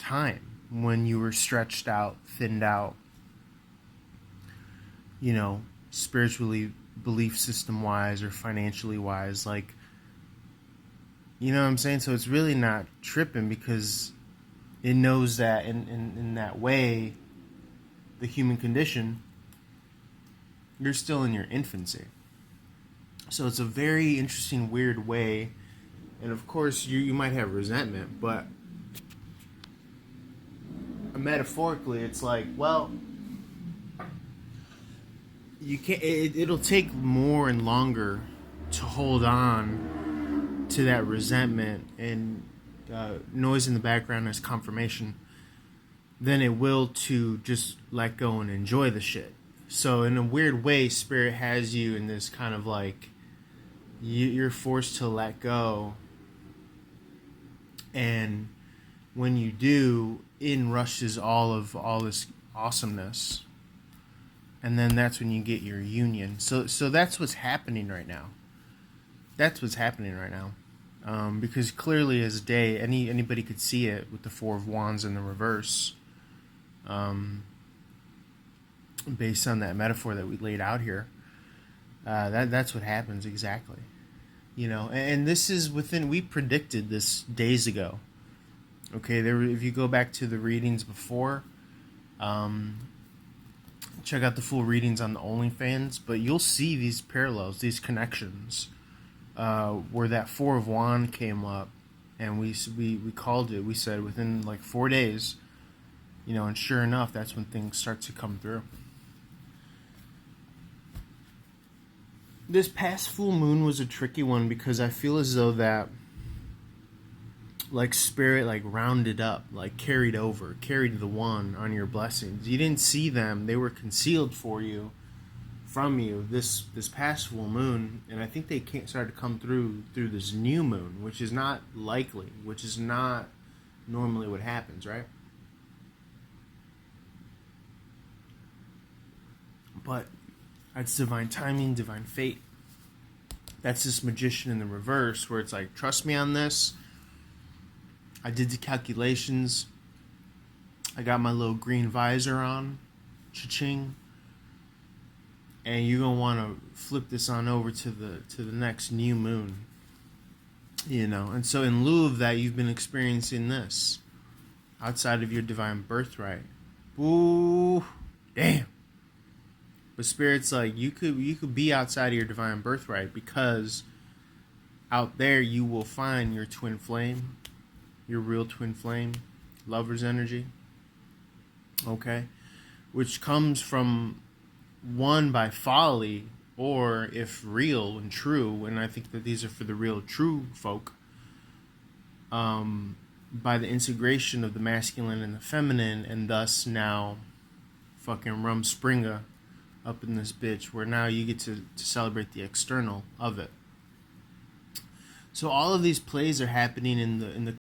time when you were stretched out, thinned out, you know, spiritually, belief system wise, or financially wise. Like, you know what I'm saying? So it's really not tripping because it knows that in that way, the human condition, you're still in your infancy. So it's a very interesting, weird way. And of course, you might have resentment, but metaphorically, it's like, well, you can't. It'll take more and longer to hold on to that resentment and noise in the background as confirmation than it will to just let go and enjoy the shit. So in a weird way, spirit has you in this kind of like you're forced to let go, and when you do, in rushes all this awesomeness, and then that's when you get your union. So that's what's happening right now. That's what's happening right now, because clearly as day, anybody could see it with the Four of Wands in the reverse, based on that metaphor that we laid out here. That's what happens exactly. You know, and this is we predicted this days ago. Okay, if you go back to the readings before, check out the full readings on the OnlyFans, but you'll see these parallels, these connections, where that Four of Wands came up, and we called it. We said within like 4 days, you know, and sure enough, that's when things start to come through. This past full moon was a tricky one because I feel as though that like spirit like rounded up, like carried the one on your blessings. You didn't see them, they were concealed for you, from you this past full moon, and I think they started to come through this new moon, which is not likely, which is not normally what happens, right? But that's divine timing, divine fate. That's this magician in the reverse where it's like, trust me on this. I did the calculations. I got my little green visor on. Cha-ching. And you're going to want to flip this on over to the next new moon. You know, and so in lieu of that, you've been experiencing this outside of your divine birthright. Ooh, damn. But Spirit's like, you could be outside of your divine birthright because out there you will find your twin flame, your real twin flame, lover's energy. Okay? Which comes from one by folly, or if real and true, and I think that these are for the real true folk, by the integration of the masculine and the feminine, and thus now fucking Rumspringa up in this bitch, where now you get to celebrate the external of it. So all of these plays are happening in the